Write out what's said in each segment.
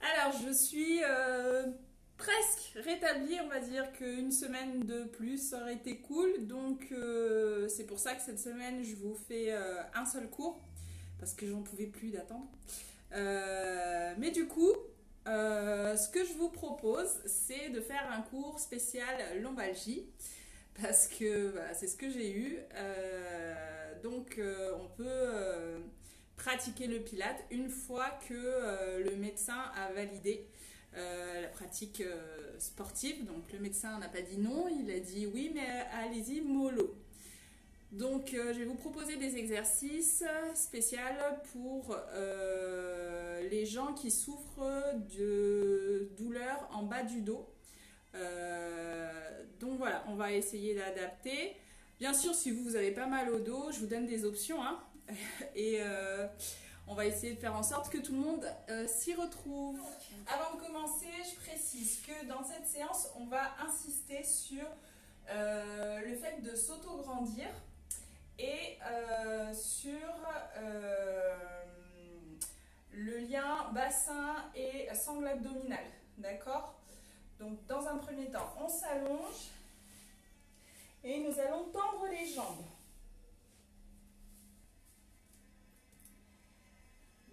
Alors, je suis presque rétablie, on va dire qu'une semaine de plus aurait été cool. Donc, c'est pour ça que cette semaine, je vous fais un seul cours, parce que j'en pouvais plus d'attendre. Mais du coup, ce que je vous propose, c'est de faire un cours spécial lombalgie, parce que voilà, c'est ce que j'ai eu. Donc, on peut pratiquer le pilate une fois que le médecin a validé la pratique sportive. Donc le médecin n'a pas dit non, il a dit oui, mais allez-y, mollo. Donc je vais vous proposer des exercices spéciaux pour les gens qui souffrent de douleurs en bas du dos. Donc voilà, on va essayer d'adapter. Bien sûr, si vous avez pas mal au dos, je vous donne des options, hein. Et on va essayer de faire en sorte que tout le monde s'y retrouve. Avant de commencer, je précise que dans cette séance, on va insister sur le fait de s'auto-grandir et sur le lien bassin et sangle abdominal. D'accord? Donc, dans un premier temps, on s'allonge et nous allons tendre les jambes.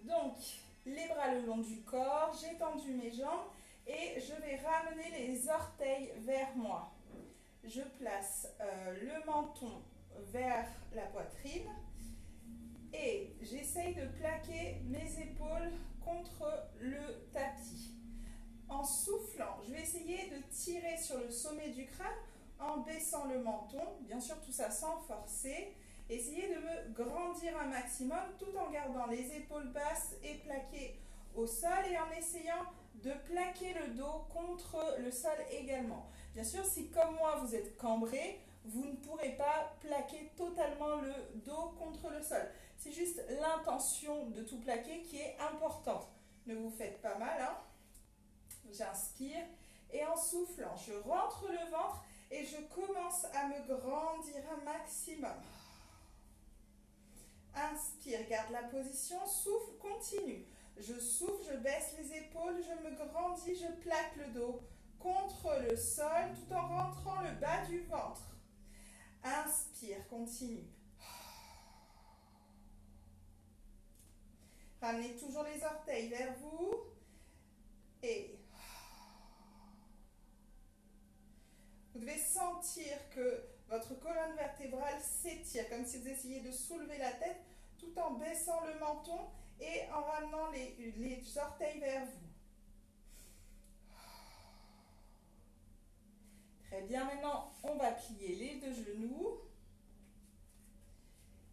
Donc, les bras le long du corps, j'ai tendu mes jambes et je vais ramener les orteils vers moi. Je place le menton vers la poitrine et j'essaye de plaquer mes épaules contre le tapis. En soufflant, je vais essayer de tirer sur le sommet du crâne en baissant le menton, bien sûr tout ça sans forcer. Essayez de me grandir un maximum tout en gardant les épaules basses et plaquées au sol et en essayant de plaquer le dos contre le sol également. Bien sûr, si comme moi vous êtes cambré, vous ne pourrez pas plaquer totalement le dos contre le sol. C'est juste l'intention de tout plaquer qui est importante. Ne vous faites pas mal, hein. J'inspire et en soufflant, je rentre le ventre et je commence à me grandir un maximum. Inspire, garde la position, souffle, continue. Je souffle, je baisse les épaules, je me grandis, je plaque le dos contre le sol tout en rentrant le bas du ventre. Inspire, continue. Ramenez toujours les orteils vers vous et vous devez sentir que votre colonne vertébrale s'étire, comme si vous essayiez de soulever la tête tout en baissant le menton et en ramenant les orteils vers vous. Très bien, maintenant on va plier les deux genoux.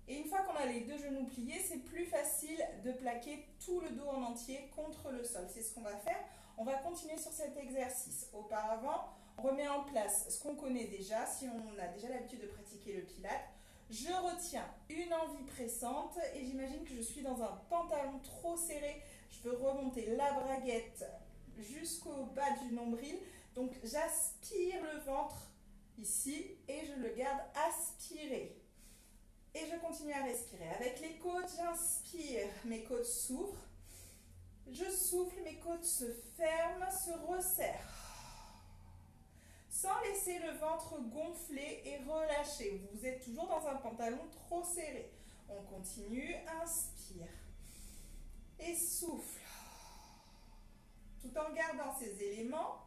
Et une fois qu'on a les deux genoux pliés, c'est plus facile de plaquer tout le dos en entier contre le sol. C'est ce qu'on va faire. On va continuer sur cet exercice. Auparavant, on remet en place ce qu'on connaît déjà, si on a déjà l'habitude de pratiquer le pilate. Je retiens une envie pressante et j'imagine que je suis dans un pantalon trop serré. Je veux remonter la braguette jusqu'au bas du nombril. Donc j'aspire le ventre ici et je le garde aspiré. Et je continue à respirer. Avec les côtes, j'inspire, mes côtes s'ouvrent. Je souffle, mes côtes se ferment, se resserrent. Sans laisser le ventre gonfler et relâcher. Vous êtes toujours dans un pantalon trop serré. On continue, inspire. Et souffle. Tout en gardant ces éléments,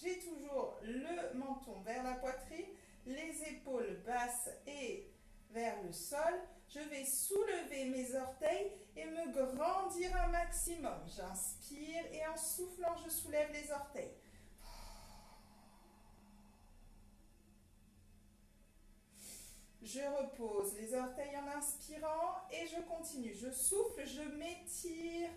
j'ai toujours le menton vers la poitrine, les épaules basses et vers le sol. Je vais soulever mes orteils et me grandir un maximum. J'inspire et en soufflant, je soulève les orteils. Je repose les orteils en inspirant et je continue. Je souffle, je m'étire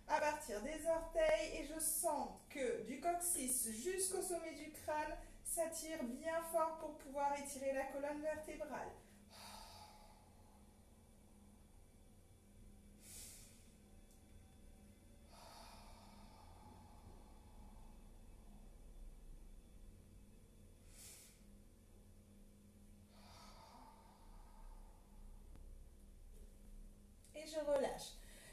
à partir des orteils et je sens que du coccyx jusqu'au sommet du crâne, ça tire bien fort pour pouvoir étirer la colonne vertébrale. Et je relâche.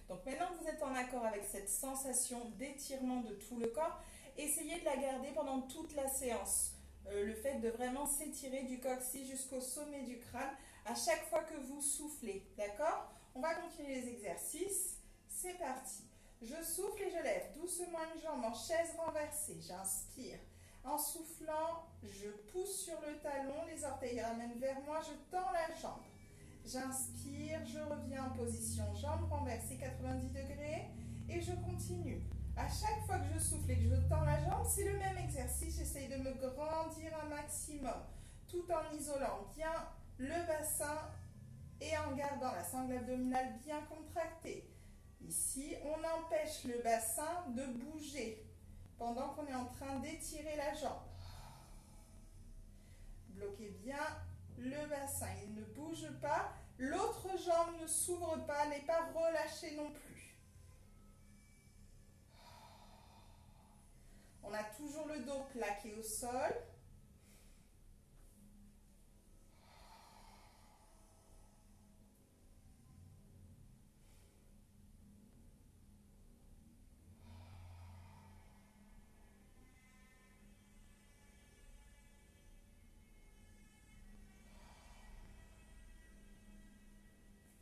Donc maintenant que vous êtes en accord avec cette sensation d'étirement de tout le corps, essayez de la garder pendant toute la séance. Le fait de vraiment s'étirer du coccyx jusqu'au sommet du crâne à chaque fois que vous soufflez. D'accord? On va continuer les exercices. C'est parti. Je souffle et je lève doucement une jambe en chaise renversée. J'inspire. En soufflant, je pousse sur le talon, les orteils ramènent vers moi, je tends la jambe. J'inspire, je reviens en position jambe renversée 90 degrés et je continue. À chaque fois que je souffle et que je tends la jambe, c'est le même exercice. J'essaye de me grandir un maximum tout en isolant bien le bassin et en gardant la sangle abdominale bien contractée. Ici, on empêche le bassin de bouger pendant qu'on est en train d'étirer la jambe. Bloquez bien le bassin, il ne bouge pas. L'autre jambe ne s'ouvre pas, n'est pas relâchée non plus. On a toujours le dos plaqué au sol.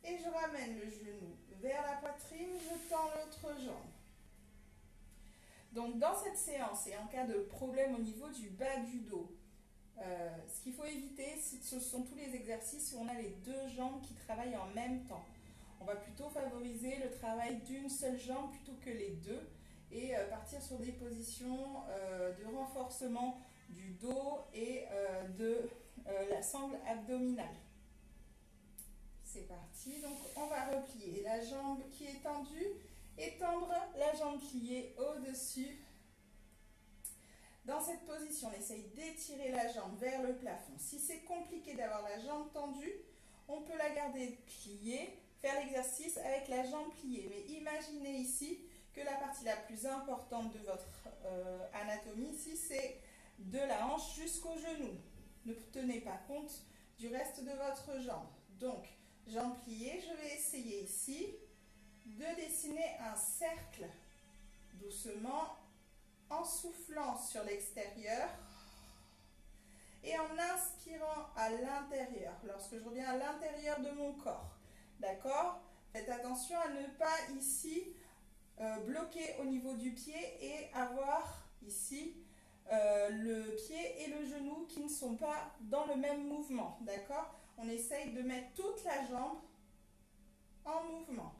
Et je ramène le genou vers la poitrine, je tends l'autre jambe. Donc dans cette séance, et en cas de problème au niveau du bas du dos, ce qu'il faut éviter, ce sont tous les exercices où on a les deux jambes qui travaillent en même temps. On va plutôt favoriser le travail d'une seule jambe plutôt que les deux et partir sur des positions de renforcement du dos et de la sangle abdominale. C'est parti, donc on va replier la jambe qui est tendue, étendre la jambe pliée au-dessus. Dans cette position, on essaye d'étirer la jambe vers le plafond. Si c'est compliqué d'avoir la jambe tendue, on peut la garder pliée, faire l'exercice avec la jambe pliée. Mais imaginez ici que la partie la plus importante de votre anatomie, ici, c'est de la hanche jusqu'au genou. Ne tenez pas compte du reste de votre jambe. Donc, jambe pliée, je vais essayer ici de dessiner un cercle doucement en soufflant sur l'extérieur et en inspirant à l'intérieur, lorsque je reviens à l'intérieur de mon corps. D'accord? Faites attention à ne pas ici bloquer au niveau du pied et avoir ici le pied et le genou qui ne sont pas dans le même mouvement. D'accord? On essaye de mettre toute la jambe en mouvement.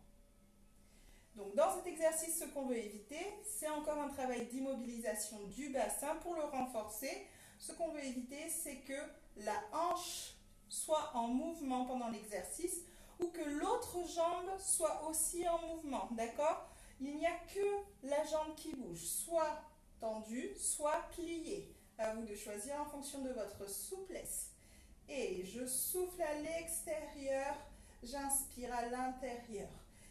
Donc dans cet exercice, ce qu'on veut éviter, c'est encore un travail d'immobilisation du bassin pour le renforcer. Ce qu'on veut éviter, c'est que la hanche soit en mouvement pendant l'exercice ou que l'autre jambe soit aussi en mouvement, d'accord? Il n'y a que la jambe qui bouge, soit tendue, soit pliée. À vous de choisir en fonction de votre souplesse. Et je souffle à l'extérieur, j'inspire à l'intérieur.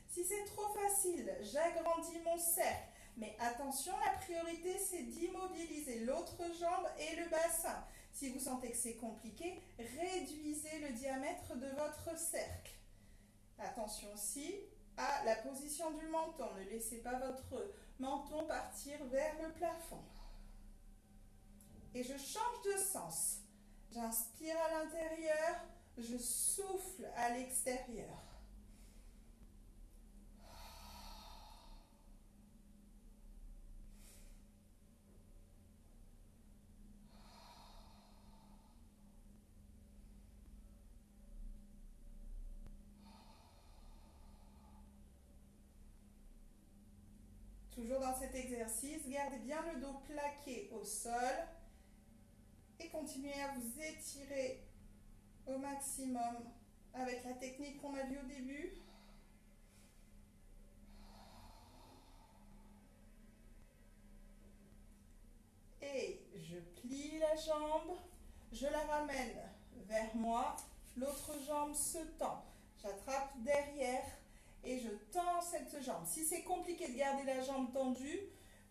Si c'est trop facile, j'agrandis mon cercle. Mais attention, la priorité, c'est d'immobiliser l'autre jambe et le bassin. Si vous sentez que c'est compliqué, réduisez le diamètre de votre cercle. Attention aussi à la position du menton. Ne laissez pas votre menton partir vers le plafond. Et je change de sens. J'inspire à l'intérieur, je souffle à l'extérieur. Toujours dans cet exercice, gardez bien le dos plaqué au sol et continuez à vous étirer au maximum avec la technique qu'on a vue au début. Et je plie la jambe, je la ramène vers moi, l'autre jambe se tend. J'attrape derrière et je tends cette jambe. Si c'est compliqué de garder la jambe tendue,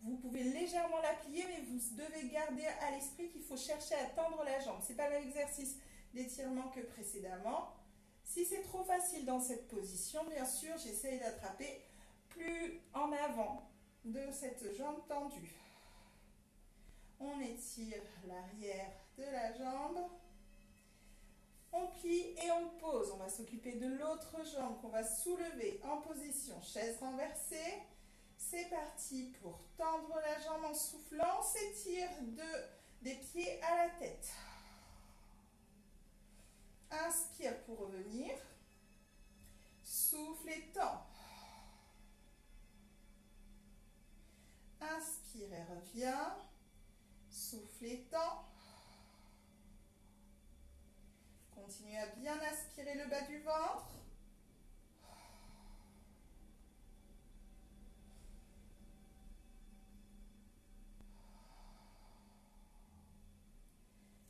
vous pouvez légèrement la plier, mais vous devez garder à l'esprit qu'il faut chercher à tendre la jambe. Ce n'est pas l'exercice d'étirement que précédemment. Si c'est trop facile dans cette position, bien sûr, j'essaye d'attraper plus en avant de cette jambe tendue. On étire l'arrière de la jambe. On plie et on pose. On va s'occuper de l'autre jambe qu'on va soulever en position chaise renversée. C'est parti pour tendre la jambe en soufflant. On s'étire des pieds à la tête. Inspire pour revenir. Souffle et tend. Inspire et reviens. Souffle et tend. Continue à bien aspirer le bas du ventre.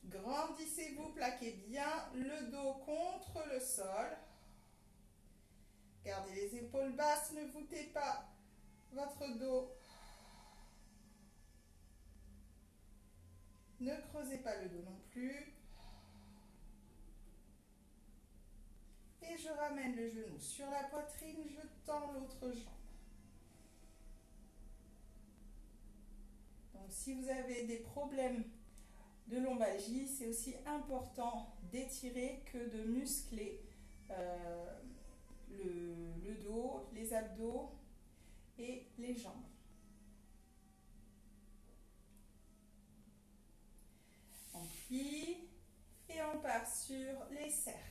Grandissez-vous, plaquez bien le dos contre le sol. Gardez les épaules basses, ne voûtez pas votre dos. Ne creusez pas le dos non plus. Et je ramène le genou sur la poitrine, je tends l'autre jambe. Donc si vous avez des problèmes de lombalgie, c'est aussi important d'étirer que de muscler le dos, les abdos et les jambes. On plie et on part sur les cercles.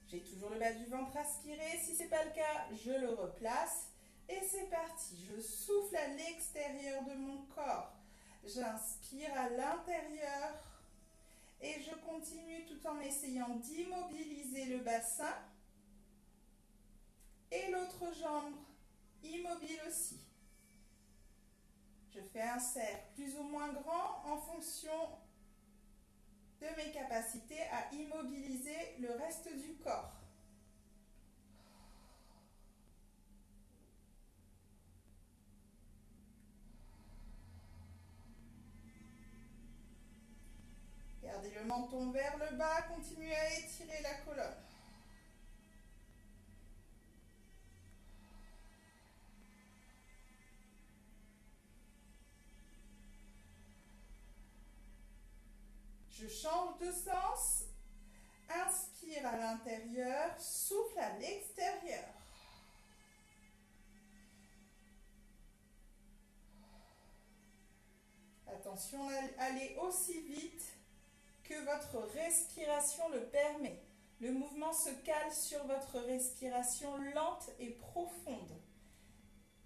J'ai toujours le bas du ventre aspiré. Si ce n'est pas le cas, je le replace. Et c'est parti. Je souffle à l'extérieur de mon corps. J'inspire à l'intérieur. Et je continue tout en essayant d'immobiliser le bassin. Et l'autre jambe immobile aussi. Je fais un cercle plus ou moins grand en fonction de mes capacités à immobiliser le reste du corps. Gardez le menton vers le bas, continuez à étirer la colonne. Je change de sens. Inspire à l'intérieur, souffle à l'extérieur. Attention à aller aussi vite que votre respiration le permet. Le mouvement se cale sur votre respiration lente et profonde.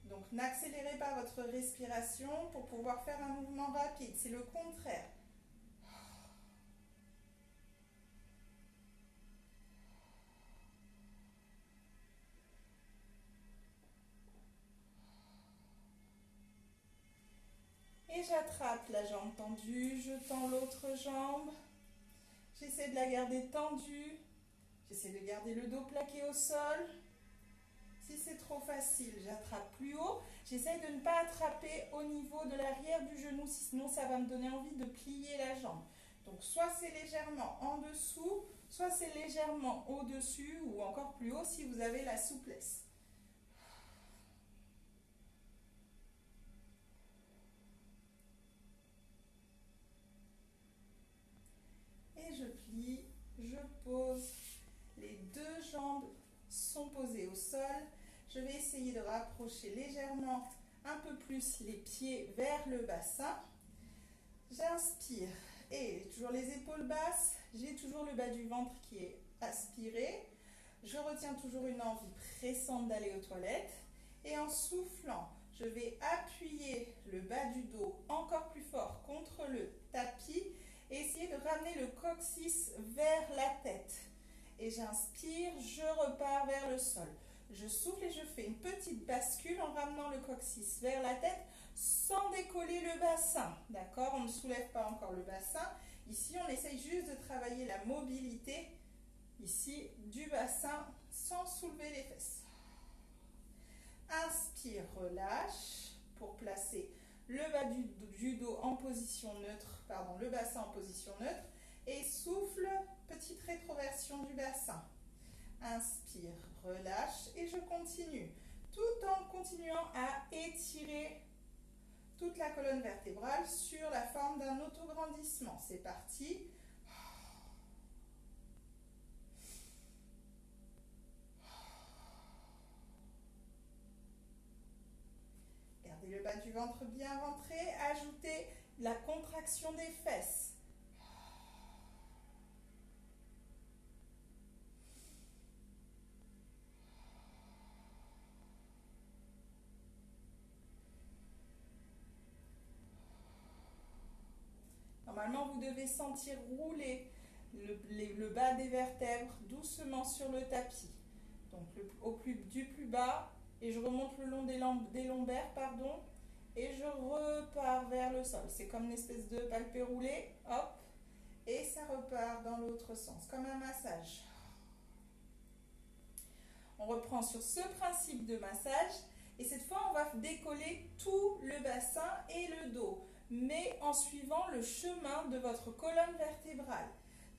Donc n'accélérez pas votre respiration pour pouvoir faire un mouvement rapide, c'est le contraire. Et j'attrape la jambe tendue, je tends l'autre jambe. J'essaie de la garder tendue. J'essaie de garder le dos plaqué au sol. Si c'est trop facile, j'attrape plus haut. J'essaie de ne pas attraper au niveau de l'arrière du genou, sinon ça va me donner envie de plier la jambe. Donc soit c'est légèrement en dessous, soit c'est légèrement au-dessus ou encore plus haut si vous avez la souplesse. Et je plie, je pose. Les deux jambes sont posées au sol. Je vais essayer de rapprocher légèrement un peu plus les pieds vers le bassin. J'inspire et toujours les épaules basses. J'ai toujours le bas du ventre qui est aspiré. Je retiens toujours une envie pressante d'aller aux toilettes. Et en soufflant, je vais appuyer le bas du dos encore plus fort contre le tapis et essayer de ramener le coccyx vers la tête. Et j'inspire, je repars vers le sol. Je souffle et je fais une petite bascule en ramenant le coccyx vers la tête sans décoller le bassin. D'accord? On ne soulève pas encore le bassin. Ici, on essaye juste de travailler la mobilité ici du bassin sans soulever les fesses. Inspire, relâche pour placer le bas du dos en position neutre, le bassin en position neutre. Et souffle, petite rétroversion du bassin. Inspire, relâche et je continue. Tout tout en continuant à étirer toute la colonne vertébrale sur la forme d'un autograndissement. C'est parti. Gardez le bas du ventre bien ventré. Ajoutez la contraction des fesses. Normalement, vous devez sentir rouler le bas des vertèbres doucement sur le tapis. Donc du plus bas, et je remonte le long des lombaires, pardon, et je repars vers le sol. C'est comme une espèce de palpé roulé, hop, et ça repart dans l'autre sens, comme un massage. On reprend sur ce principe de massage, et cette fois, on va décoller tout le bassin et le dos, mais en suivant le chemin de votre colonne vertébrale.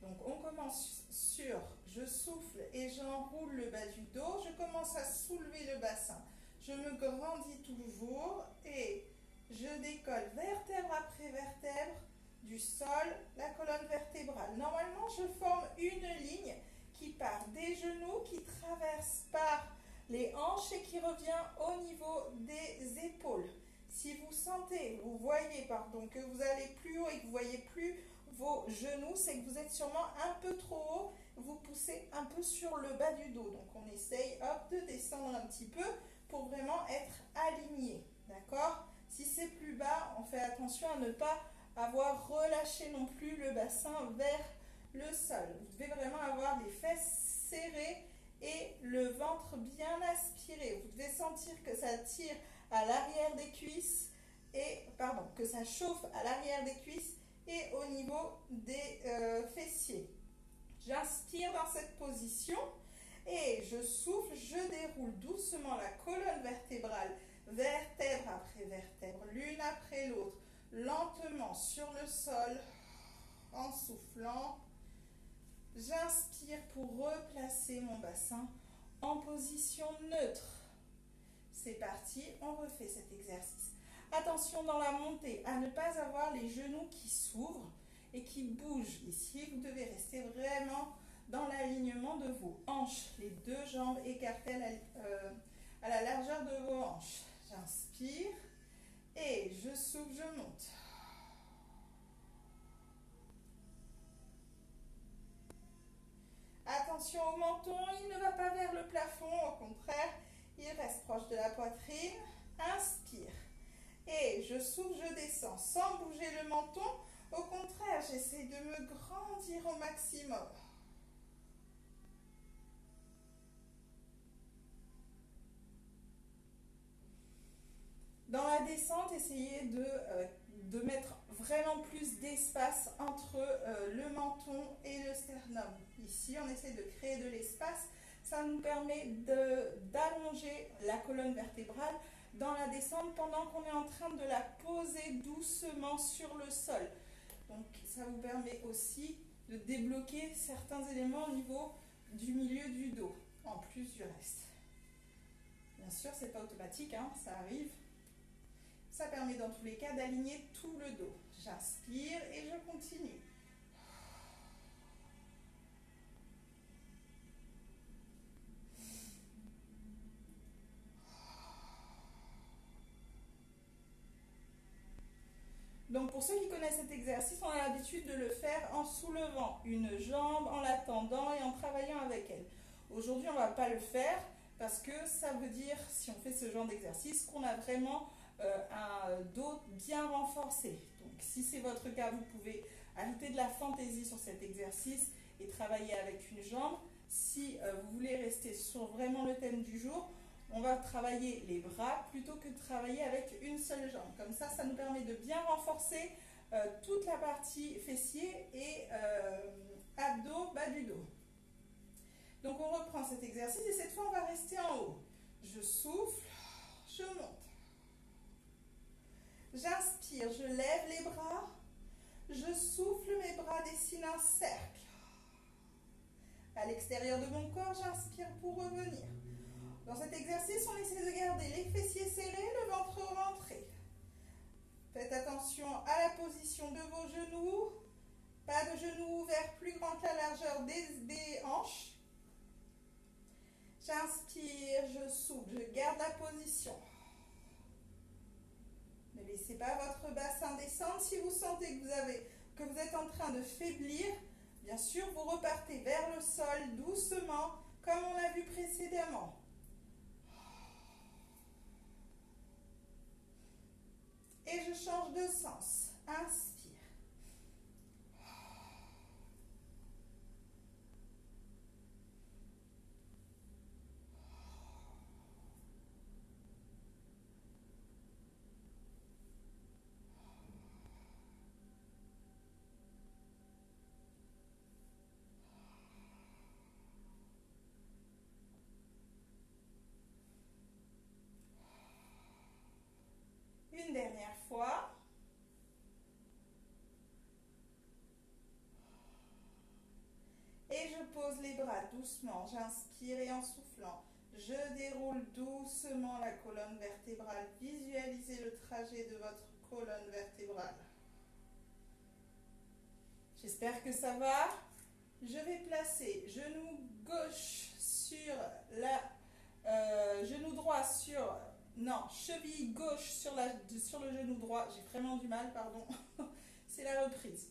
Donc on commence sur, je souffle et j'enroule le bas du dos, je commence à soulever le bassin. Je me grandis toujours et je décolle vertèbre après vertèbre du sol, la colonne vertébrale. Normalement, je forme une ligne qui part des genoux, qui traverse par les hanches et qui revient au niveau des épaules. Si vous sentez, vous voyez, que vous allez plus haut et que vous voyez plus vos genoux, c'est que vous êtes sûrement un peu trop haut, vous poussez un peu sur le bas du dos. Donc on essaye de descendre un petit peu pour vraiment être aligné. D'accord? Si c'est plus bas, on fait attention à ne pas avoir relâché non plus le bassin vers le sol. Vous devez vraiment avoir les fesses serrées et le ventre bien aspiré. Vous devez sentir que ça tire à l'arrière des cuisses que ça chauffe à l'arrière des cuisses et au niveau des fessiers. J'inspire dans cette position et je souffle, je déroule doucement la colonne vertébrale, vertèbre après vertèbre, l'une après l'autre, lentement sur le sol, en soufflant. J'inspire pour replacer mon bassin en position neutre. C'est parti, on refait cet exercice. Attention dans la montée à ne pas avoir les genoux qui s'ouvrent et qui bougent. Ici, vous devez rester vraiment dans l'alignement de vos hanches. Les deux jambes écartées à la largeur de vos hanches. J'inspire et je souffle, je monte. Attention au menton, il ne va pas vers le plafond, au contraire, il reste proche de la poitrine. Inspire. Et je souffle, je descends sans bouger le menton. Au contraire, j'essaie de me grandir au maximum. Dans la descente, essayez de mettre vraiment plus d'espace entre le menton et le sternum. Ici, on essaie de créer de l'espace. Ça nous permet d'allonger la colonne vertébrale dans la descente pendant qu'on est en train de la poser doucement sur le sol. Donc ça vous permet aussi de débloquer certains éléments au niveau du milieu du dos, en plus du reste. Bien sûr, c'est pas automatique, ça arrive. Ça permet dans tous les cas d'aligner tout le dos. J'inspire et je continue. Donc pour ceux qui connaissent cet exercice, on a l'habitude de le faire en soulevant une jambe, en la tendant et en travaillant avec elle. Aujourd'hui, on ne va pas le faire parce que ça veut dire, si on fait ce genre d'exercice, qu'on a vraiment un dos bien renforcé. Donc si c'est votre cas, vous pouvez ajouter de la fantaisie sur cet exercice et travailler avec une jambe. Si vous voulez rester sur vraiment le thème du jour, on va travailler les bras plutôt que de travailler avec une seule jambe. Comme ça, ça nous permet de bien renforcer toute la partie fessier et abdos, bas du dos. Donc on reprend cet exercice et cette fois on va rester en haut. Je souffle, je monte. J'inspire, je lève les bras. Je souffle, mes bras dessinent un cercle. À l'extérieur de mon corps, j'inspire pour revenir. Dans cet exercice, on essaie de garder les fessiers serrés, le ventre rentré. Faites attention à la position de vos genoux. Pas de genoux ouverts plus grand que la largeur des hanches. J'inspire, je souffle, je garde la position. Ne laissez pas votre bassin descendre. Si vous sentez que vous êtes en train de faiblir, bien sûr, vous repartez vers le sol doucement, comme on l'a vu précédemment. Et je change de sens. Inspire. Une dernière fois. Et je pose les bras doucement. J'inspire et en soufflant, je déroule doucement la colonne vertébrale. Visualisez le trajet de votre colonne vertébrale. J'espère que ça va. Je vais placer genou gauche sur genou droit sur... Non, cheville gauche sur le genou droit. J'ai vraiment du mal, pardon. C'est la reprise.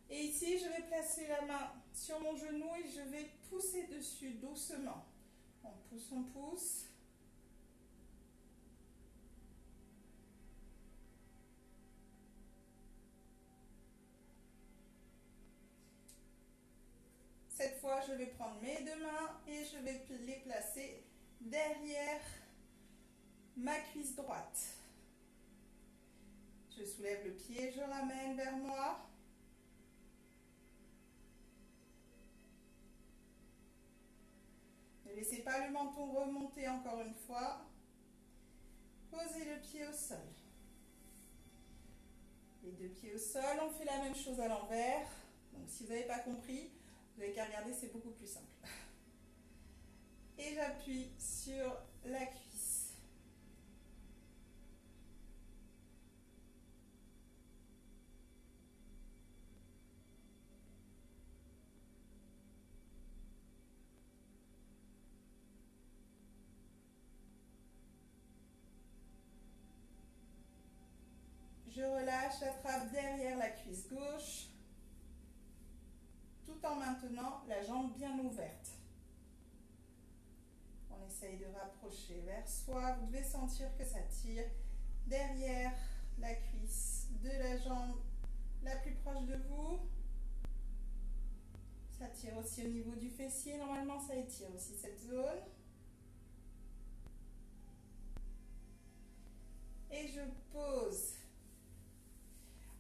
Et ici, je vais placer la main sur mon genou et je vais pousser dessus doucement. On pousse, on pousse. Cette fois, je vais prendre mes deux mains et je vais les placer derrière ma cuisse droite. Je soulève le pied, je ramène vers moi. Ne laissez pas le menton remonter encore une fois. Posez le pied au sol. Les deux pieds au sol, on fait la même chose à l'envers. Donc si vous n'avez pas compris, vous n'avez qu'à regarder, c'est beaucoup plus simple. Et j'appuie sur la cuisse. Je relâche, j'attrape derrière la cuisse gauche, tout en maintenant la jambe bien ouverte. On essaye de rapprocher vers soi. Vous devez sentir que ça tire derrière la cuisse de la jambe la plus proche de vous. Ça tire aussi au niveau du fessier. Normalement, ça étire aussi cette zone. Et je pose.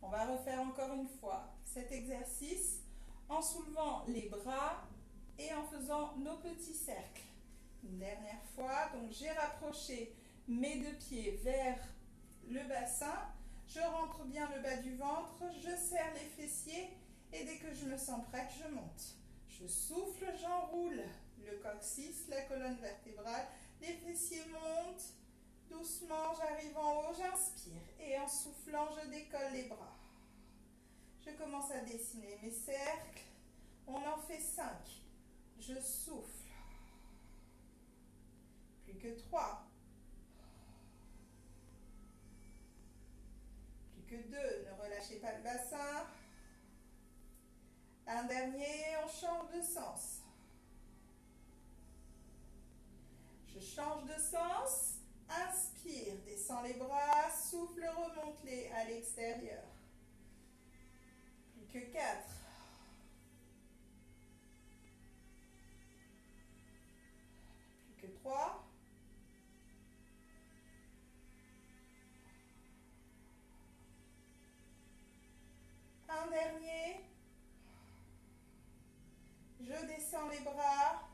On va refaire encore une fois cet exercice en soulevant les bras et en faisant nos petits cercles. Une dernière fois, donc j'ai rapproché mes deux pieds vers le bassin, je rentre bien le bas du ventre, je serre les fessiers et dès que je me sens prête, je monte. Je souffle, j'enroule le coccyx, la colonne vertébrale, les fessiers montent. Doucement, j'arrive en haut, j'inspire et en soufflant, je décolle les bras. Je commence à dessiner mes cercles. On en fait 5. Je souffle. Plus que 3. Plus que 2. Ne relâchez pas le bassin. Un dernier, on change de sens. Je change de sens. Inspire, descends les bras, souffle, remonte-les à l'extérieur. Plus que 4. Plus que 3. Un dernier. Je descends les bras.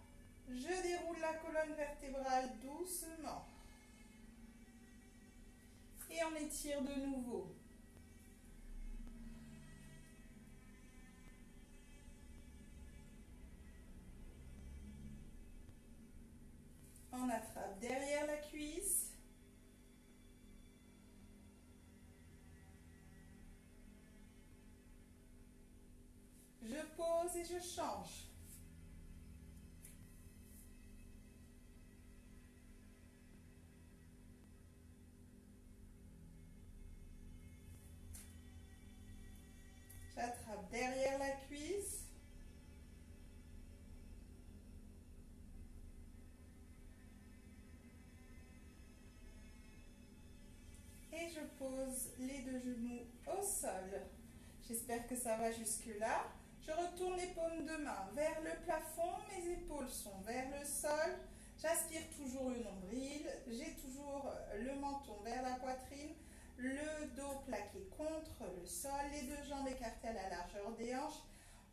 Je déroule la colonne vertébrale doucement. Et on étire de nouveau. On attrape je change. J'attrape derrière la cuisse. Et je pose les deux genoux au sol. J'espère que ça va jusque-là. Je retourne les paumes de main vers le plafond. Mes épaules sont vers le sol. J'aspire toujours le nombril. J'ai toujours le menton vers la poitrine. Le dos plaqué contre le sol. Les deux jambes écartées à la largeur des hanches.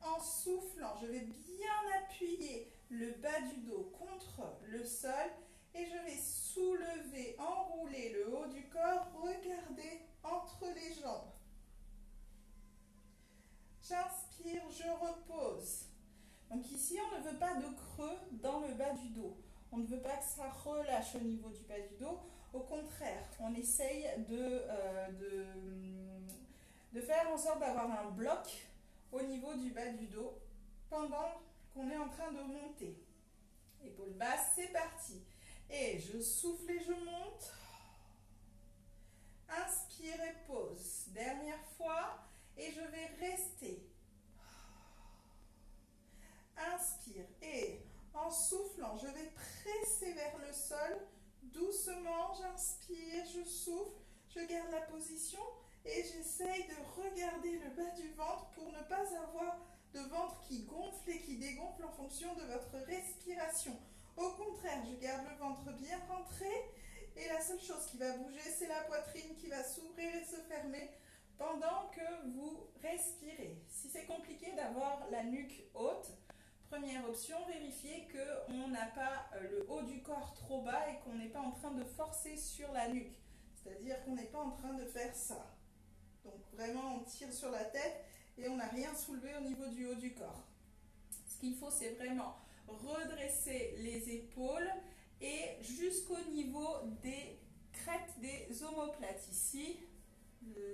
En soufflant, je vais bien appuyer le bas du dos contre le sol. Et je vais soulever, enrouler le haut du corps. Regardez entre les jambes. J'inspire, je repose. Donc ici, on ne veut pas de creux dans le bas du dos. On ne veut pas que ça relâche au niveau du bas du dos. Au contraire, on essaye de faire en sorte d'avoir un bloc au niveau du bas du dos pendant qu'on est en train de monter. Épaules basses, c'est parti. Et je souffle et je monte. Inspire et pose. Dernière fois. Et je vais rester. Inspire. Et en soufflant, je vais presser vers le sol. Doucement, j'inspire, je souffle. Je garde la position. Et j'essaye de regarder le bas du ventre pour ne pas avoir de ventre qui gonfle et qui dégonfle en fonction de votre respiration. Au contraire, je garde le ventre bien rentré. Et la seule chose qui va bouger, c'est la poitrine qui va s'ouvrir et se fermer pendant que vous respirez. Si c'est compliqué d'avoir la nuque haute, première option, vérifiez qu'on n'a pas le haut du corps trop bas et qu'on n'est pas en train de forcer sur la nuque. C'est-à-dire qu'on n'est pas en train de faire ça. Donc vraiment, on tire sur la tête et on n'a rien soulevé au niveau du haut du corps. Ce qu'il faut, c'est vraiment redresser les épaules et jusqu'au niveau des crêtes des omoplates. Ici,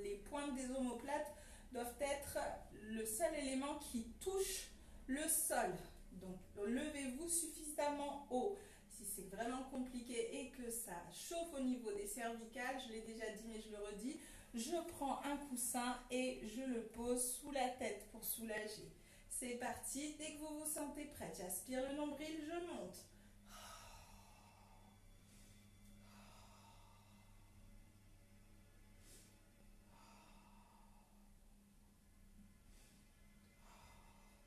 les pointes des omoplates doivent être le seul élément qui touche le sol. Donc, levez-vous suffisamment haut. Si c'est vraiment compliqué et que ça chauffe au niveau des cervicales, je l'ai déjà dit mais je le redis, je prends un coussin et je le pose sous la tête pour soulager. C'est parti, dès que vous vous sentez prête, j'aspire le nombril, je monte.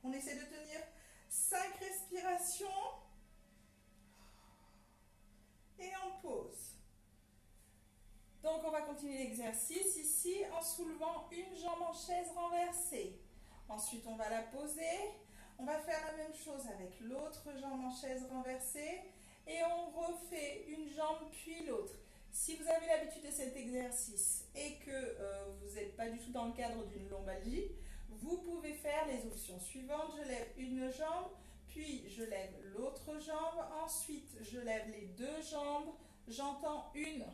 On essaie de tenir 5 respirations. Et on pose. Donc on va continuer l'exercice ici en soulevant une jambe en chaise renversée. Ensuite on va la poser. On va faire la même chose avec l'autre jambe en chaise renversée. Et on refait une jambe puis l'autre. Si vous avez l'habitude de cet exercice et que vous n'êtes pas du tout dans le cadre d'une lombalgie, vous pouvez faire les options suivantes. Je lève une jambe, puis je lève l'autre jambe. Ensuite, je lève les deux jambes, j'entends une.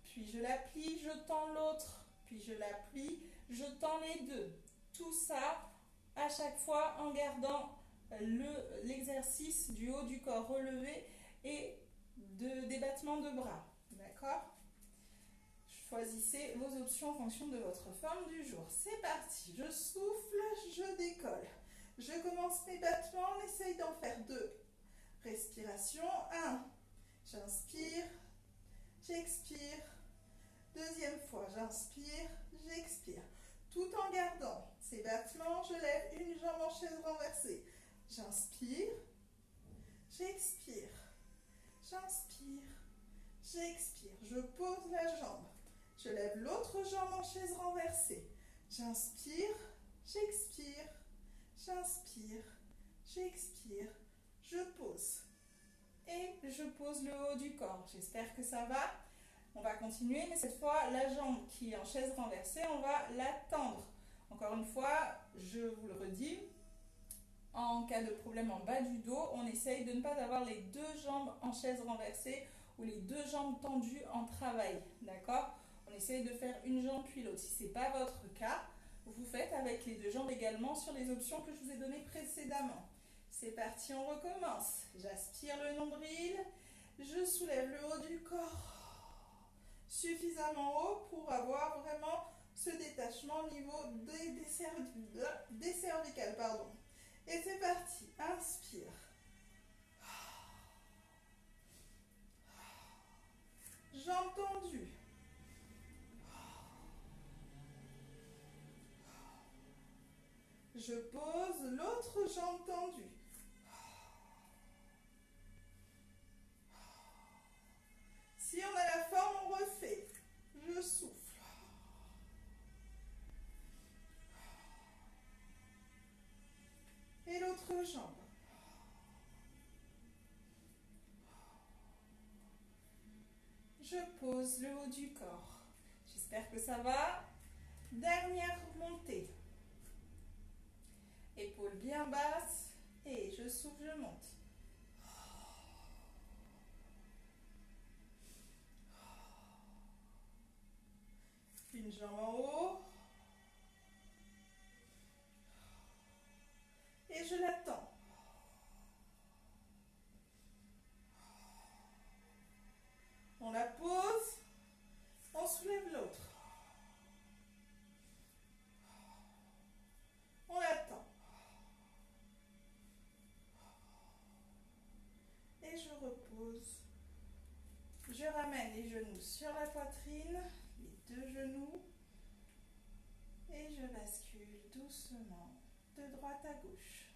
Puis je la plie, je tends l'autre. Puis je la plie, je tends les deux. Tout ça, à chaque fois, en gardant l'exercice du haut du corps relevé et des battements de bras. D'accord ? Choisissez vos options en fonction de votre forme du jour. C'est parti, je souffle, je décolle. Je commence mes battements, on essaye d'en faire 2. Respiration, 1. J'inspire, j'expire. Deuxième fois, j'inspire, j'expire. Tout en gardant ces battements, je lève une jambe en chaise renversée. J'inspire, j'expire, j'inspire, j'expire. Je pose la jambe. Je lève l'autre jambe en chaise renversée. J'inspire, j'expire, j'inspire, j'expire, je pose. Et je pose le haut du corps. J'espère que ça va. On va continuer, mais cette fois, la jambe qui est en chaise renversée, on va la tendre. Encore une fois, je vous le redis, en cas de problème en bas du dos, on essaye de ne pas avoir les deux jambes en chaise renversée ou les deux jambes tendues en travail. D'accord ? On essaye de faire une jambe puis l'autre. Si ce n'est pas votre cas, Vous faites avec les deux jambes également sur les options que je vous ai données précédemment. C'est parti, on recommence. J'aspire le nombril, je soulève le haut du corps suffisamment haut pour avoir vraiment ce détachement au niveau des cervicales. Pardon. Et c'est parti, inspire. Jambes tendues. Je pose l'autre jambe tendue. Si on a la forme, on refait. Je souffle. Et l'autre jambe. Je pose le haut du corps. J'espère que ça va. Dernière montée. Épaules bien basses. Et je souffle, je monte. Une jambe en haut. Et je l'attends. On la pose. On soulève l'autre. On l'attend. Et je repose. Je ramène les genoux sur la poitrine, les deux genoux. Et je bascule doucement de droite à gauche.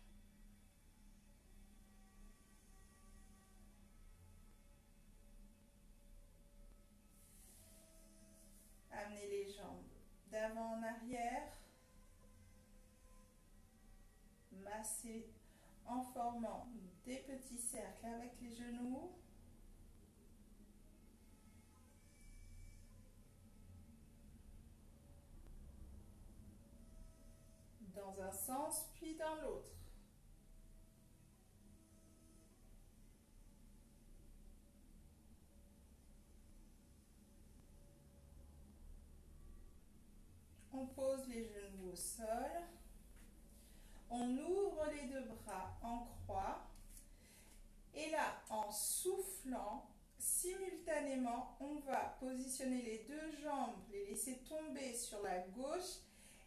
Amenez les jambes d'avant en arrière. Massez en formant des petits cercles avec les genoux. Dans un sens, puis dans l'autre. On pose les genoux au sol. On ouvre les deux bras en croix. Et là, en soufflant, simultanément, on va positionner les deux jambes, les laisser tomber sur la gauche.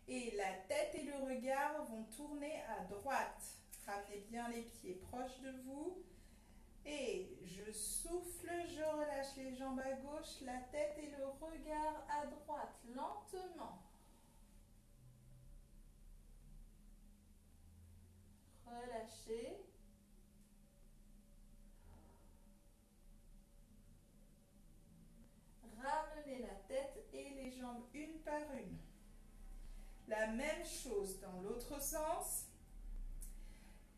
Et la tête et le regard vont tourner à droite. Ramenez bien les pieds proches de vous. Et je souffle, je relâche les jambes à gauche, la tête et le regard à droite, lentement. Relâchez. Ramenez la tête et les jambes une par une. La même chose dans l'autre sens.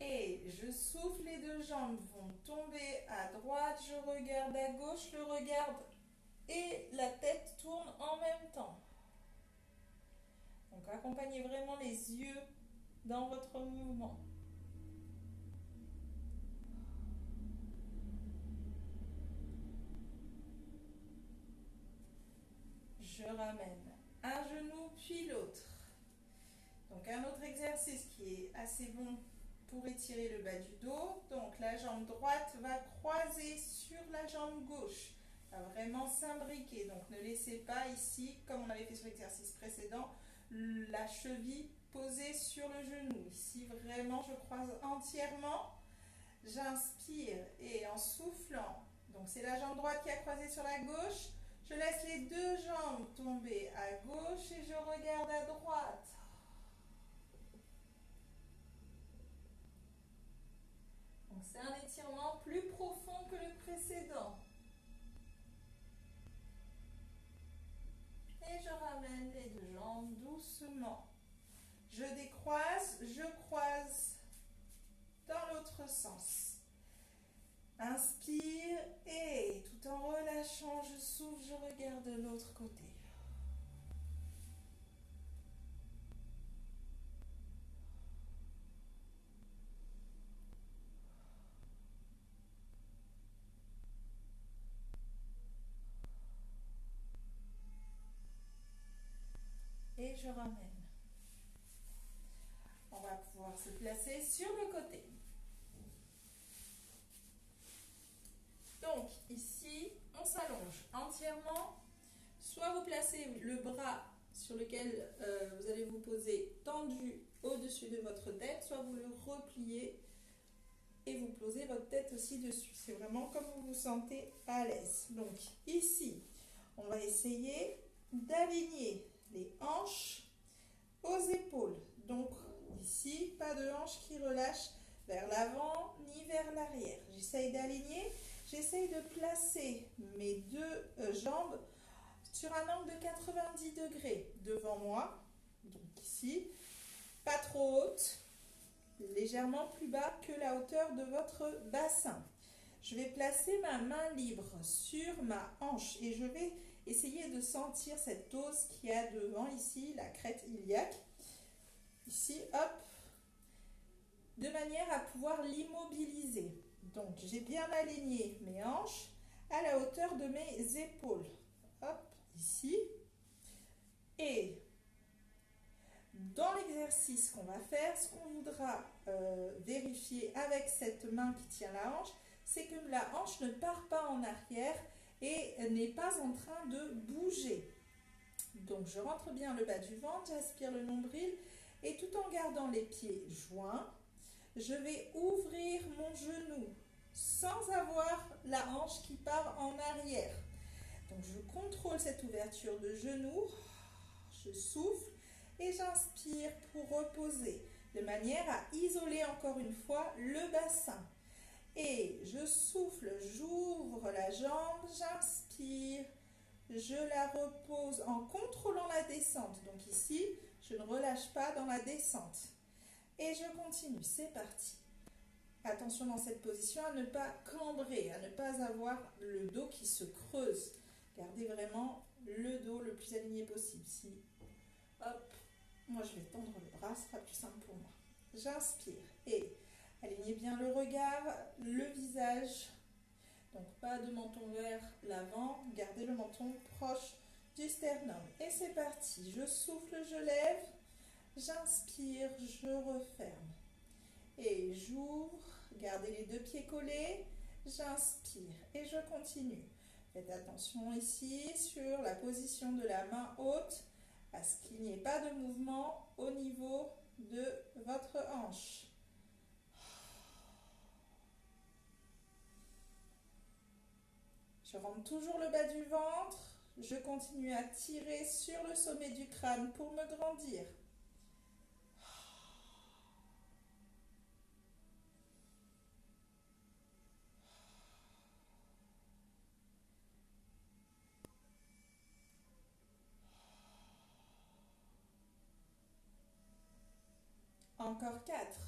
Et je souffle, les deux jambes vont tomber à droite, je regarde à gauche, le regard et la tête tourne en même temps. Donc accompagnez vraiment les yeux dans votre mouvement. Je ramène un genou puis l'autre. Donc un autre exercice qui est assez bon pour étirer le bas du dos. Donc la jambe droite va croiser sur la jambe gauche. Va vraiment s'imbriquer. Donc ne laissez pas ici, comme on avait fait sur l'exercice précédent, la cheville posée sur le genou. Ici vraiment je croise entièrement. J'inspire et en soufflant, donc c'est la jambe droite qui a croisé sur la gauche. Je laisse les deux jambes tomber à gauche et je regarde à droite. Donc c'est un étirement plus profond que le précédent. Et je ramène les deux jambes doucement. Je décroise, je croise dans l'autre sens. Inspire et tout en relâchant, je souffle, je regarde de l'autre côté. Et je ramène. se placer sur le côté. Donc ici, on s'allonge entièrement. Soit vous placez le bras sur lequel vous allez vous poser tendu au-dessus de votre tête, soit vous le repliez et vous posez votre tête aussi dessus. C'est vraiment comme vous vous sentez à l'aise. Donc ici, on va essayer d'aligner les hanches aux épaules. Donc ici, pas de hanches qui relâchent vers l'avant ni vers l'arrière. J'essaye d'aligner, j'essaye de placer mes deux jambes sur un angle de 90 degrés devant moi. Donc ici, pas trop haute, légèrement plus bas que la hauteur de votre bassin. Je vais placer ma main libre sur ma hanche et je vais essayer de sentir cette os qui a devant ici, la crête iliaque. Ici, hop, de manière à pouvoir l'immobiliser. Donc, j'ai bien aligné mes hanches à la hauteur de mes épaules. Hop, ici. Et dans l'exercice qu'on va faire, ce qu'on voudra vérifier avec cette main qui tient la hanche, c'est que la hanche ne part pas en arrière et n'est pas en train de bouger. Donc je rentre bien le bas du ventre, j'aspire le nombril et tout en gardant les pieds joints, je vais ouvrir mon genou sans avoir la hanche qui part en arrière. Donc je contrôle cette ouverture de genou, je souffle et j'inspire pour reposer de manière à isoler encore une fois le bassin. Et je souffle, j'ouvre la jambe, j'inspire, je la repose en contrôlant la descente. Donc ici, je ne relâche pas dans la descente. Et je continue, c'est parti. Attention dans cette position à ne pas cambrer, à ne pas avoir le dos qui se creuse. Gardez vraiment le dos le plus aligné possible. Si, hop, moi je vais tendre le bras, ce sera plus simple pour moi. J'inspire et alignez bien le regard, le visage. Donc pas de menton vers l'avant, gardez le menton proche du sternum. Et c'est parti, je souffle, je lève, j'inspire, je referme. Et j'ouvre, gardez les deux pieds collés, j'inspire et je continue. Faites attention ici sur la position de la main haute, à ce qu'il n'y ait pas de mouvement au niveau de votre hanche. Je rentre toujours le bas du ventre, je continue à tirer sur le sommet du crâne pour me grandir. Encore 4.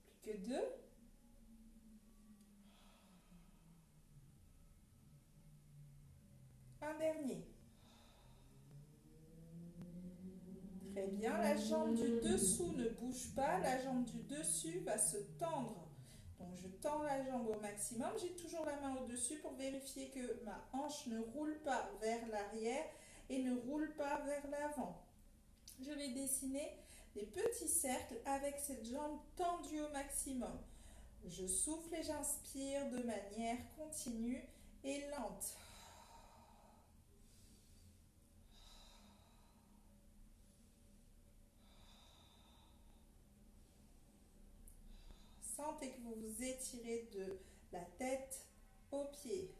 Plus que 2. Un dernier. Très bien, la jambe du dessous ne bouge pas, la jambe du dessus va se tendre. Donc je tends la jambe au maximum, j'ai toujours la main au-dessus pour vérifier que ma hanche ne roule pas vers l'arrière et ne roule pas vers l'avant. Je vais dessiner des petits cercles avec cette jambe tendue au maximum. Je souffle et j'inspire de manière continue et lente. Sentez que vous vous étirez de la tête aux pieds.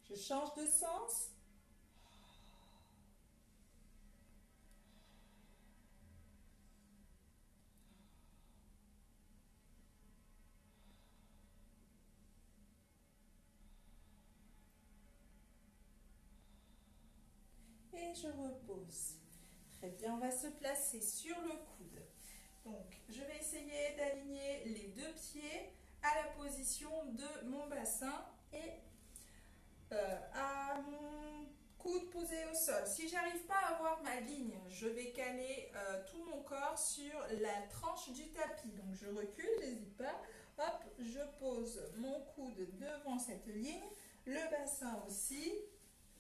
Je change de sens. Et je repose. Très bien, on va se placer sur le coude. Donc, je vais essayer d'aligner les deux pieds à la position de mon bassin et à mon coude posé au sol. sol. Si j'arrive pas à avoir ma ligne, je vais caler tout mon corps sur la tranche du tapis. Donc je recule, n'hésite pas. Hop, je pose mon coude devant cette ligne, le bassin aussi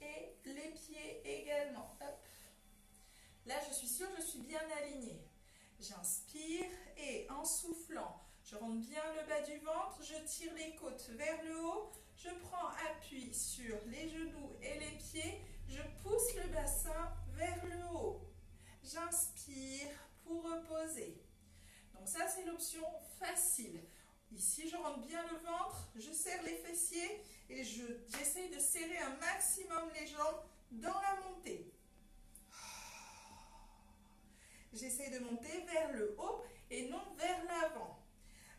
et les pieds également. Hop. Là, je suis sûre, je suis bien alignée. J'inspire et en soufflant, je rentre bien le bas du ventre, je tire les côtes vers le haut, je prends appui sur les genoux et les pieds, je pousse le bassin vers le haut. J'inspire pour reposer. Donc ça, c'est l'option facile. Ici, je rentre bien le ventre, je serre les fessiers et j'essaye de serrer un maximum les jambes dans la montée. J'essaie de monter vers le haut et non vers l'avant.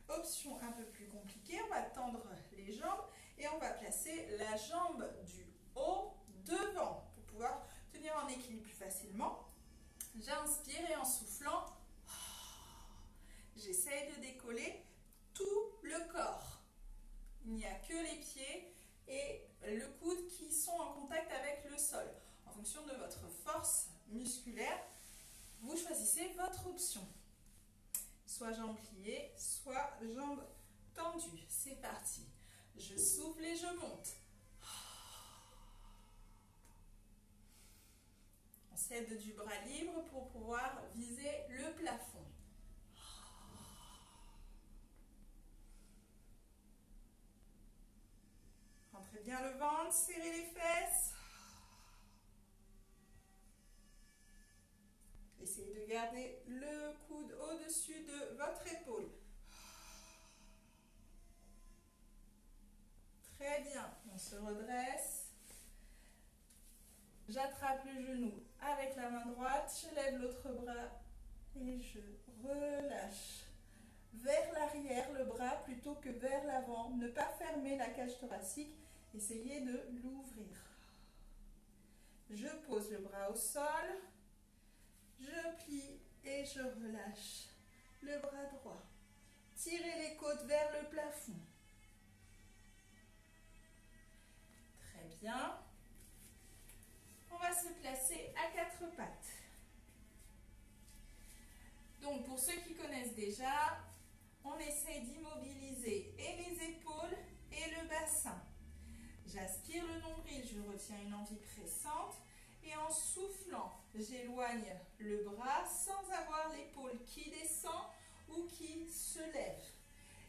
Option un peu plus compliquée, on va tendre les jambes et on va placer la jambe du haut devant pour pouvoir tenir en équilibre plus facilement. J'inspire et en soufflant, j'essaie de décoller tout le corps. Il n'y a que les pieds et le coude qui sont en contact avec le sol. En fonction de votre force musculaire, vous choisissez votre option. Soit jambes pliées, soit jambes tendues. C'est parti. Je souffle et je monte. On s'aide du bras libre pour pouvoir viser le plafond. Rentrez bien le ventre, serrez les fesses. Essayez de garder le coude au-dessus de votre épaule. Très bien, on se redresse. J'attrape le genou avec la main droite, je lève l'autre bras et je relâche. Vers l'arrière le bras plutôt que vers l'avant. Ne pas fermer la cage thoracique, essayez de l'ouvrir. Je pose le bras au sol. Je plie et je relâche le bras droit. Tirez les côtes vers le plafond. Très bien. On va se placer à quatre pattes. Donc pour ceux qui connaissent déjà, on essaie d'immobiliser et les épaules et le bassin. J'aspire le nombril, je retiens une envie pressante. Et en soufflant, j'éloigne le bras sans avoir l'épaule qui descend ou qui se lève.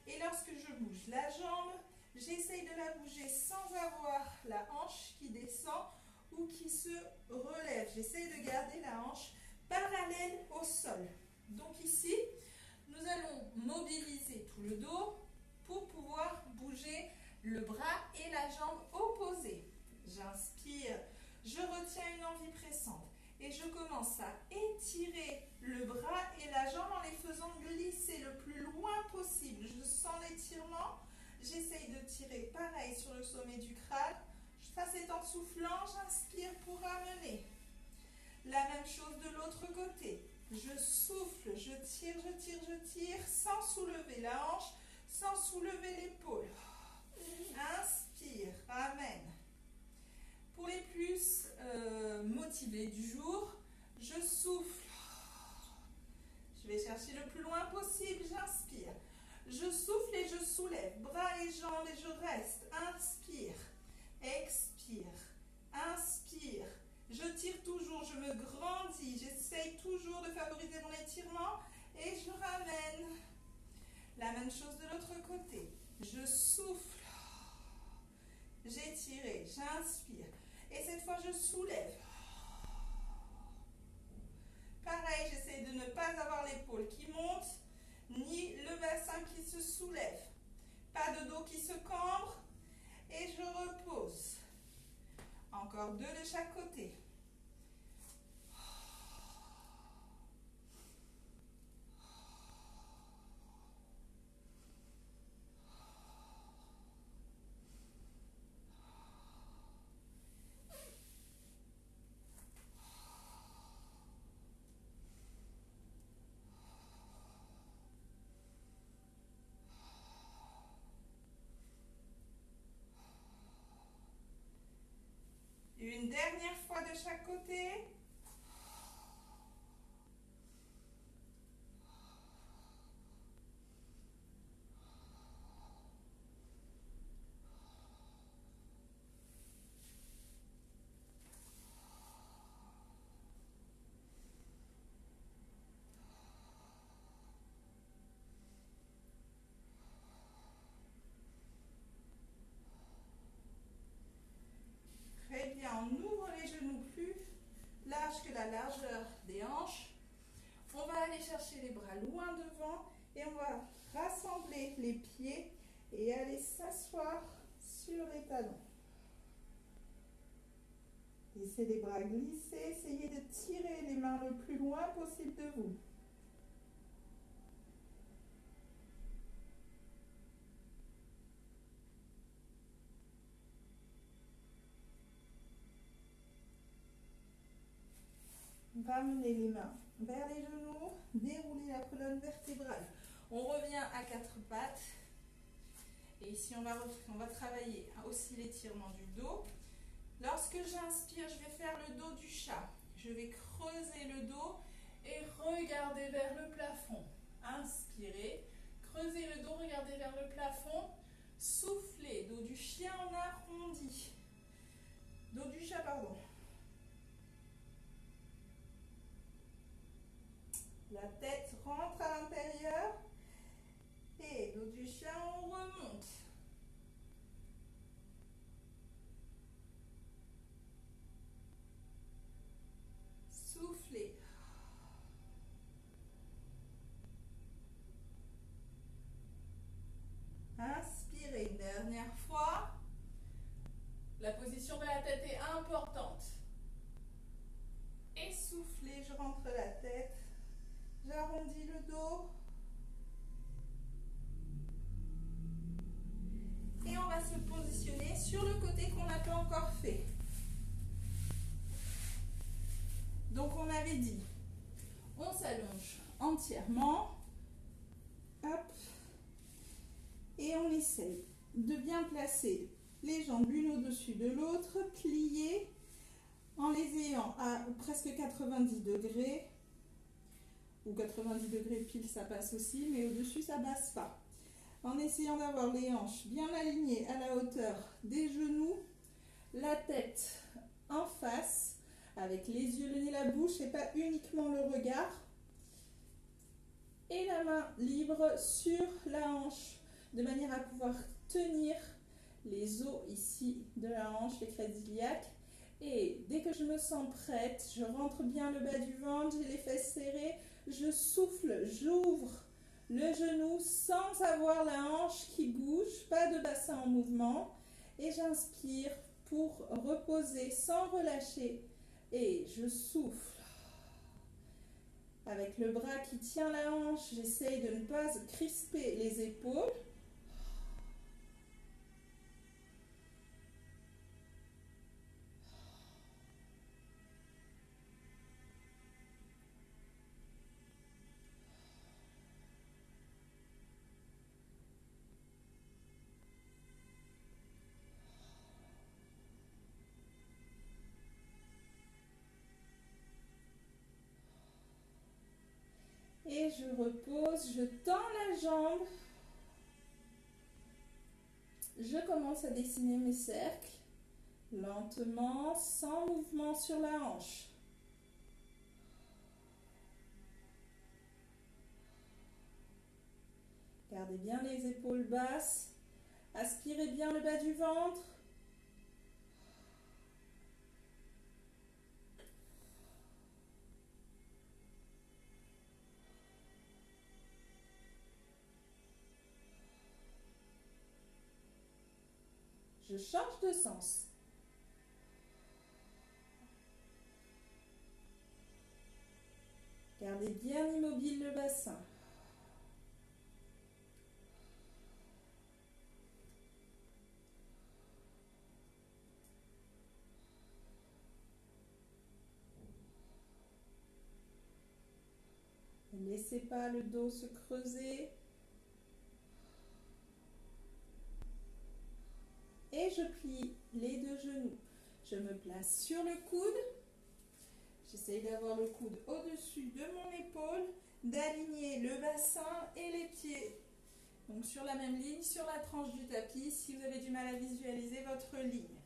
Et lorsque je bouge la jambe, j'essaye de la bouger sans avoir la hanche qui descend ou qui se relève. J'essaye de garder la hanche parallèle au sol. Donc ici, nous allons mobiliser tout le dos pour pouvoir bouger le bras et la jambe opposée. J'inspire. Je retiens une envie pressante et je commence à étirer le bras et la jambe en les faisant glisser le plus loin possible. Je sens l'étirement, j'essaye de tirer pareil sur le sommet du crâne. Ça c'est en soufflant, j'inspire pour ramener. La même chose de l'autre côté. Je souffle, je tire sans soulever la hanche, sans soulever l'épaule. Inspire, ramène. Pour les plus motivés du jour, je souffle. Je vais chercher le plus loin possible, j'inspire. Je souffle et je soulève, bras et jambes et je reste. Inspire, expire, inspire. Je tire toujours, je me grandis, j'essaye toujours de favoriser mon étirement et je ramène. La même chose de l'autre côté. Je souffle, j'ai tiré, j'inspire. Et cette fois, je soulève. Pareil, j'essaie de ne pas avoir l'épaule qui monte, ni le bassin qui se soulève. Pas de dos qui se cambre. Et je repose. Encore deux de chaque côté. Une dernière fois de chaque côté. Très bien, on ouvre les genoux plus larges que la largeur des hanches. On va aller chercher les bras loin devant et on va rassembler les pieds et aller s'asseoir sur les talons. Laissez les bras glisser, essayez de tirer les mains le plus loin possible de vous. Ramenez les mains vers les genoux, déroulez la colonne vertébrale. On revient à quatre pattes. Et ici, on va travailler aussi l'étirement du dos. Lorsque j'inspire, je vais faire le dos du chat. Je vais creuser le dos et regarder vers le plafond. Inspirez, creusez le dos, regardez vers le plafond. Soufflez, dos du chien en arrondi. Dos du chat, pardon. La tête rentre à l'intérieur. Et dos du chien, on remonte. Soufflez. Inspirez une dernière fois. La position de la tête est importante. Et soufflez, je rentre la tête. J'arrondis le dos. Et on va se positionner sur le côté qu'on n'a pas encore fait. Donc on avait dit, on s'allonge entièrement. Hop. Et on essaye de bien placer les jambes l'une au-dessus de l'autre, pliées en les ayant à presque 90 degrés. Ou 90 degrés pile, ça passe aussi, mais au-dessus, ça ne passe pas. En essayant d'avoir les hanches bien alignées à la hauteur des genoux, la tête en face, avec les yeux, le nez, la bouche, et pas uniquement le regard. Et la main libre sur la hanche, de manière à pouvoir tenir les os ici de la hanche, les crêtes iliaques. Et dès que je me sens prête, je rentre bien le bas du ventre, j'ai les fesses serrées, je souffle, j'ouvre le genou sans avoir la hanche qui bouge, pas de bassin en mouvement. Et j'inspire pour reposer sans relâcher. Et je souffle. Avec le bras qui tient la hanche, j'essaye de ne pas crisper les épaules. Et je repose, je tends la jambe. Je commence à dessiner mes cercles, lentement, sans mouvement sur la hanche. Gardez bien les épaules basses. Aspirez bien le bas du ventre. Je change de sens. Gardez bien immobile le bassin. Ne laissez pas le dos se creuser. Et je plie les deux genoux. Je me place sur le coude. J'essaye d'avoir le coude au-dessus de mon épaule, d'aligner le bassin et les pieds. Donc sur la même ligne, sur la tranche du tapis, si vous avez du mal à visualiser votre ligne.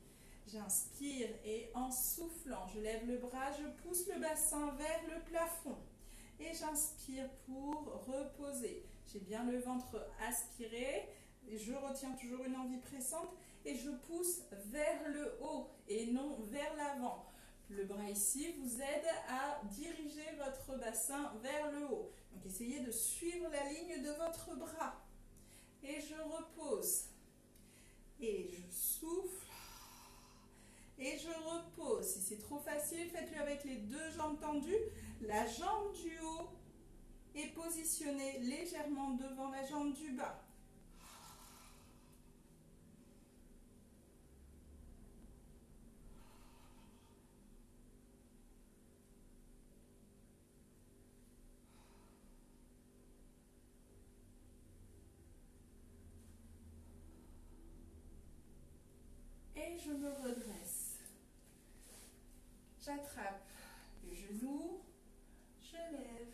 J'inspire et en soufflant, je lève le bras, je pousse le bassin vers le plafond. Et j'inspire pour reposer. J'ai bien le ventre aspiré, je retiens toujours une envie pressante et je pousse vers le haut et non vers l'avant. Le bras ici vous aide à diriger votre bassin vers le haut. Donc essayez de suivre la ligne de votre bras. Et je repose. Et je souffle. Et je repose. Si c'est trop facile, faites-le avec les deux jambes tendues. La jambe du haut est positionnée légèrement devant la jambe du bas. Et je me redresse. J'attrape le genou, je lève.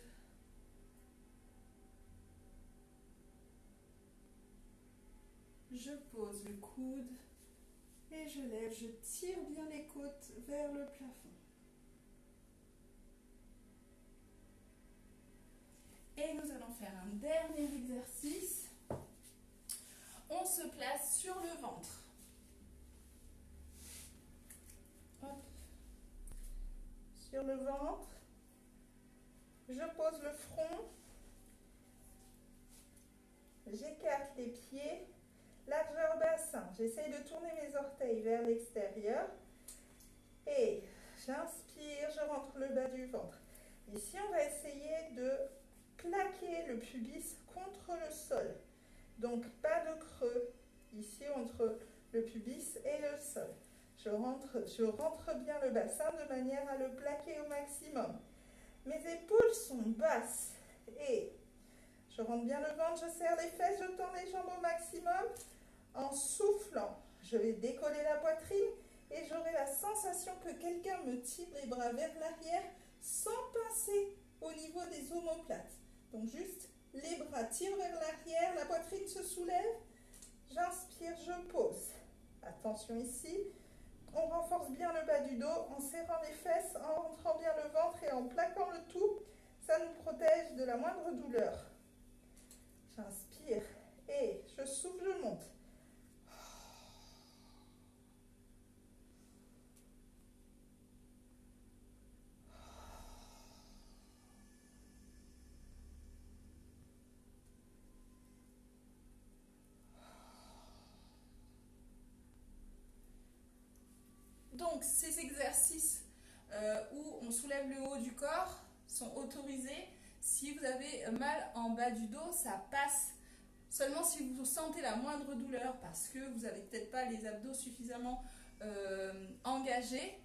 Je pose le coude et je lève. Je tire bien les côtes vers le plafond. Et nous allons faire un dernier exercice. On se place sur le ventre. Hop. Sur le ventre. Je pose le front. J'écarte les pieds. Largeur bassin. J'essaye de tourner mes orteils vers l'extérieur. Et j'inspire, je rentre le bas du ventre. Ici, on va essayer de plaquer le pubis contre le sol. Donc, pas de creux ici entre le pubis et le sol. Je rentre bien le bassin de manière à le plaquer au maximum. Mes épaules sont basses et je rentre bien le ventre, je serre les fesses, je tends les jambes au maximum. En soufflant, je vais décoller la poitrine et j'aurai la sensation que quelqu'un me tire les bras vers l'arrière sans passer au niveau des omoplates. Donc juste les bras tirent vers l'arrière, la poitrine se soulève, j'inspire, je pose. Attention ici, on renforce bien le bas du dos en serrant les fesses, en rentrant bien le ventre et en plaquant le tout. Ça nous protège de la moindre douleur. J'inspire et je souffle, je monte. Donc, ces exercices où on soulève le haut du corps sont autorisés. Si vous avez mal en bas du dos, ça passe. Seulement si vous sentez la moindre douleur parce que vous n'avez peut-être pas les abdos suffisamment engagés,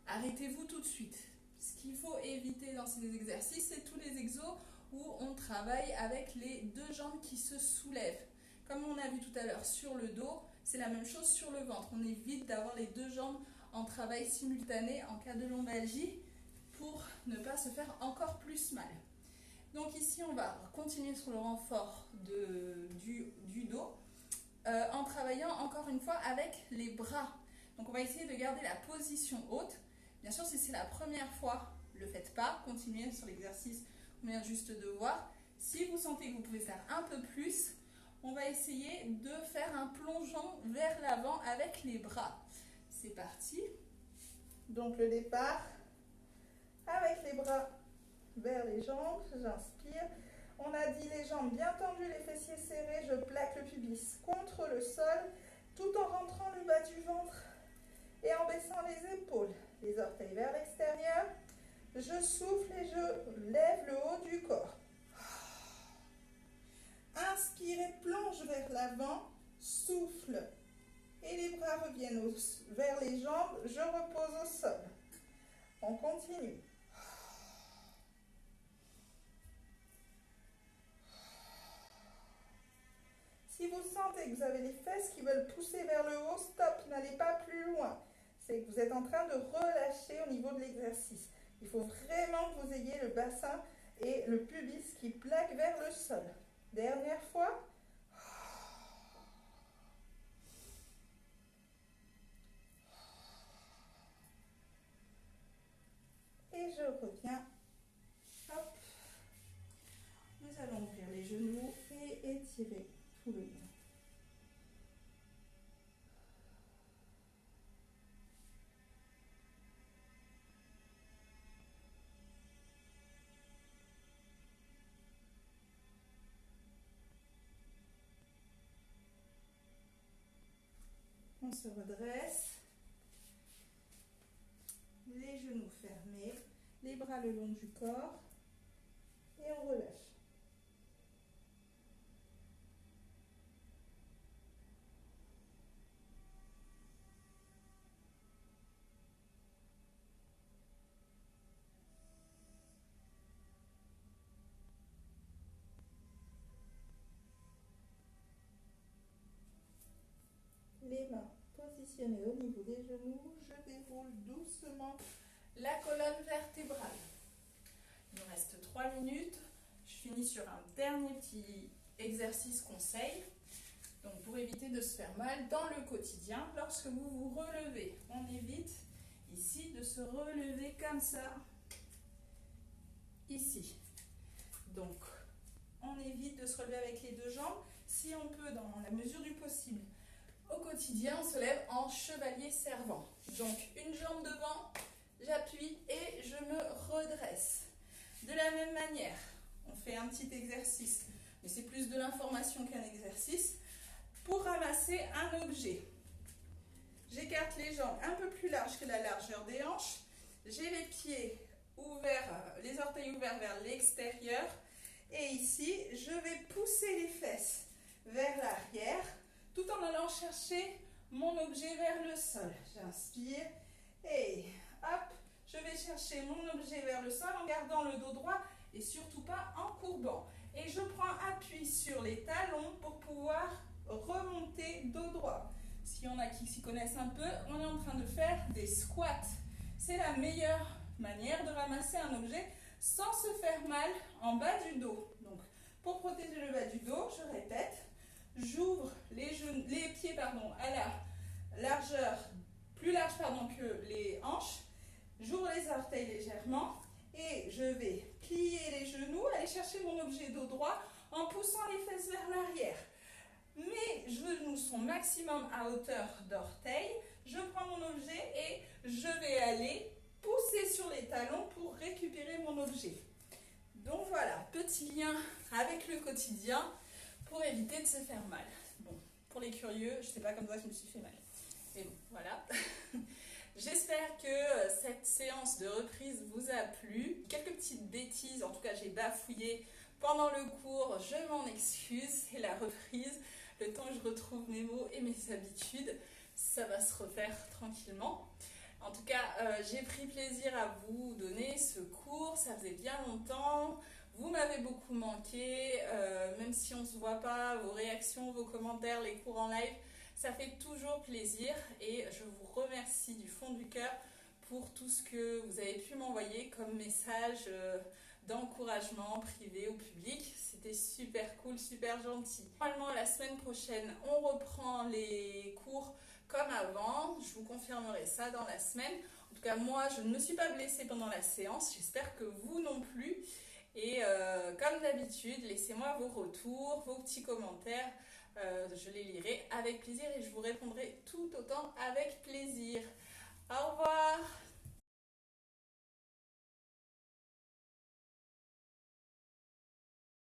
arrêtez-vous tout de suite. Ce qu'il faut éviter dans ces exercices, c'est tous les exos où on travaille avec les deux jambes qui se soulèvent. Comme on a vu tout à l'heure sur le dos, c'est la même chose sur le ventre. On évite d'avoir les deux jambes en travail simultané en cas de lombalgie pour ne pas se faire encore plus mal. Donc ici, on va continuer sur le renfort du dos en travaillant encore une fois avec les bras. Donc on va essayer de garder la position haute. Bien sûr, si c'est la première fois, ne le faites pas. Continuez sur l'exercice qu'on vient juste de voir. Si vous sentez que vous pouvez faire un peu plus, on va essayer de faire un plongeon vers l'avant avec les bras. C'est parti. Donc le départ avec les bras vers les jambes, j'inspire. On a dit les jambes bien tendues, les fessiers serrés, je plaque le pubis contre le sol tout en rentrant le bas du ventre et en baissant les épaules, les orteils vers l'extérieur. Je souffle et je lève le haut du corps. Inspirez, plonge vers l'avant, souffle. Et les bras reviennent vers les jambes, je repose au sol. On continue. Si vous sentez que vous avez les fesses qui veulent pousser vers le haut, stop, n'allez pas plus loin. C'est que vous êtes en train de relâcher au niveau de l'exercice. Il faut vraiment que vous ayez le bassin et le pubis qui plaquent vers le sol. Dernière fois. Et je reviens. Hop. Nous allons ouvrir les genoux et étirer tout le long. On se redresse, les genoux fermés, les bras le long du corps et on relâche. Les mains positionnées au niveau des genoux, je déroule doucement la colonne vertébrale. Il nous reste 3 minutes. Je finis sur un dernier petit exercice conseil. Donc pour éviter de se faire mal dans le quotidien, lorsque vous vous relevez, on évite ici de se relever comme ça, ici. Donc on évite de se relever avec les deux jambes. Si on peut, dans la mesure du possible, au quotidien, on se lève en chevalier servant. Donc une jambe devant, j'appuie et je me redresse. De la même manière, on fait un petit exercice, mais c'est plus de l'information qu'un exercice. Pour ramasser un objet, j'écarte les jambes un peu plus larges que la largeur des hanches. J'ai les pieds ouverts, les orteils ouverts vers l'extérieur. Et ici, je vais pousser les fesses vers l'arrière, tout en allant chercher mon objet vers le sol. J'inspire et hop, je vais chercher mon objet vers le sol en gardant le dos droit et surtout pas en courbant. Et je prends appui sur les talons pour pouvoir remonter dos droit. Si on a qui s'y connaissent un peu, on est en train de faire des squats. C'est la meilleure manière de ramasser un objet sans se faire mal en bas du dos. Donc, pour protéger le bas du dos, je répète, j'ouvre les pieds à la largeur, plus large que les hanches. J'ouvre les orteils légèrement et je vais plier les genoux, aller chercher mon objet dos droit en poussant les fesses vers l'arrière. Mes genoux sont maximum à hauteur d'orteil. Je prends mon objet et je vais aller pousser sur les talons pour récupérer mon objet. Donc voilà, petit lien avec le quotidien pour éviter de se faire mal. Bon, pour les curieux, je ne sais pas comme ça je me suis fait mal. Mais bon, voilà. J'espère que cette séance de reprise vous a plu. Quelques petites bêtises, en tout cas j'ai bafouillé pendant le cours, je m'en excuse. C'est la reprise. Le temps que je retrouve mes mots et mes habitudes, ça va se refaire tranquillement. En tout cas, j'ai pris plaisir à vous donner ce cours, ça faisait bien longtemps. Vous m'avez beaucoup manqué, même si on ne se voit pas, vos réactions, vos commentaires, les cours en live, ça fait toujours plaisir et je vous remercie du fond du cœur pour tout ce que vous avez pu m'envoyer comme message d'encouragement privé ou public. C'était super cool, super gentil. Normalement, la semaine prochaine, on reprend les cours comme avant. Je vous confirmerai ça dans la semaine. En tout cas, moi, je ne me suis pas blessée pendant la séance. J'espère que vous non plus. Et comme d'habitude, laissez-moi vos retours, vos petits commentaires. Je les lirai avec plaisir et je vous répondrai tout autant avec plaisir. Au revoir!